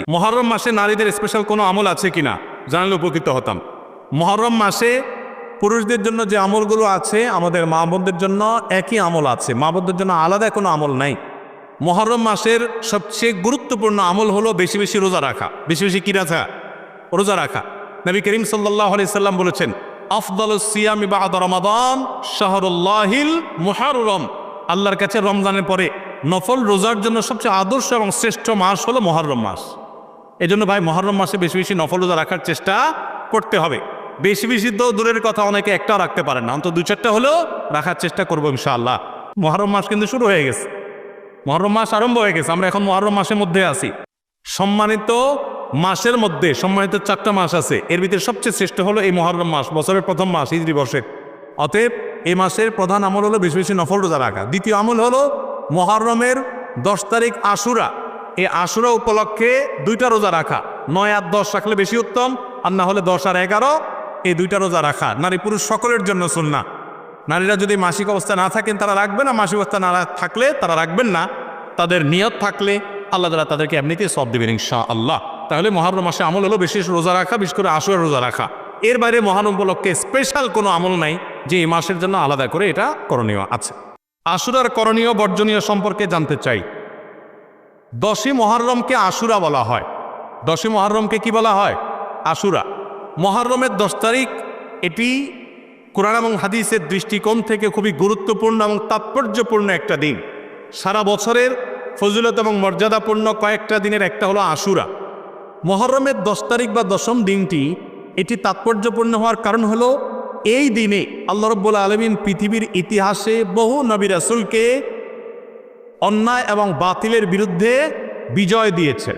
মুহররম মাসে নারীদের স্পেশাল কোনো আমল আছে কিনা জানলে উপকৃত হতাম। মুহররম মাসে পুরুষদের জন্য যে আমলগুলো আছে আমাদের মা বোনদের জন্য একই আমল আছে, মা বোনদের জন্য আলাদা কোনো আমল নাই। মুহররম মাসের সবচেয়ে গুরুত্বপূর্ণ আমল হলো বেশি বেশি রোজা রাখা। বেশি বেশি কি রাখা? রোজা রাখা। নবী করিম সাল্লাল্লাহু আলাইহি সাল্লাম বলেছেন, আফদালুস সিয়ামি বা'দা রমাদান শাহরুল্লাহিল মুহররম। আল্লাহর কাছে রমজানের পরে নফল রোজার জন্য সবচেয়ে আদর্শ এবং শ্রেষ্ঠ মাস হলো মুহররম মাস। এই জন্য ভাই মুহররম মাসে বেশি বেশি নফল রোজা রাখার চেষ্টা করতে হবে। বেশি বেশি তো দূরের কথা, অনেকে একটাও রাখতে পারেন না, অন্তত 2-4টা হলেও রাখার চেষ্টা করবো ইনশাআল্লাহ। মুহররম মাস কিন্তু শুরু হয়ে গেছে, মুহররম মাস আরম্ভ হয়ে গেছে, আমরা এখন মুহররম মাসের মধ্যে আছি। সম্মানিত মাসের মধ্যে সম্মানিত 4টা মাস আছে, এর ভিতরে সবচেয়ে শ্রেষ্ঠ হলো এই মুহররম মাস, বছরের প্রথম মাস, হিজরি বর্ষের। অতএব এই মাসের প্রধান আমল হলো বেশি বেশি নফল রোজা রাখা। দ্বিতীয় আমল হলো মুহররমের 10 তারিখ আশুরা, এই আশুরা উপলক্ষে 2টা রোজা রাখা। 9 আর 10 রাখলে বেশি উত্তম, আর না হলে 10 আর 11 এই 2টা রোজা রাখা নারী পুরুষ সকলের জন্য সুন্নাহ। নারীরা যদি মাসিক অবস্থা না থাকেন তারা রাখবে না, মাসিক অবস্থা না থাকলে তারা রাখবেন না। তাদের নিয়ত থাকলে আল্লাহ তাআলা তাদেরকে এমনিতেই সওয়াব দিবেন ইনশাআল্লাহ। তাহলে মুহররম মাসে আমল হলো বেশি রোজা রাখা, বিশেষ করে আশুরা রোজা রাখা। এর বাইরে মুহররম উপলক্ষে স্পেশাল কোনো আমল নাই যে এই মাসের জন্য আলাদা করে এটা করণীয় আছে। আশুরার করণীয় বর্জনীয় সম্পর্কে জানতে চাই। 10ই মুহররমকে আশুরা বলা হয়। 10ই মুহররমকে কি বলা হয়? আশুরা। মুহররমের 10 তারিখ এটি কোরআন এবং হাদিসের দৃষ্টিকোণ থেকে খুবই গুরুত্বপূর্ণ এবং তাৎপর্যপূর্ণ একটা দিন। সারা বছরের ফজিলত এবং মর্যাদাপূর্ণ কয়েকটা দিনের একটা হলো আশুরা। মুহররমের 10 তারিখ বা 10ম দিনটি এটি তাৎপর্যপূর্ণ হওয়ার কারণ হলো এই দিনে আল্লাহ রাব্বুল আলামিন পৃথিবীর ইতিহাসে বহু নবী রাসূলকে অন্যায় এবং বাতিলের বিরুদ্ধে বিজয় দিয়েছেন।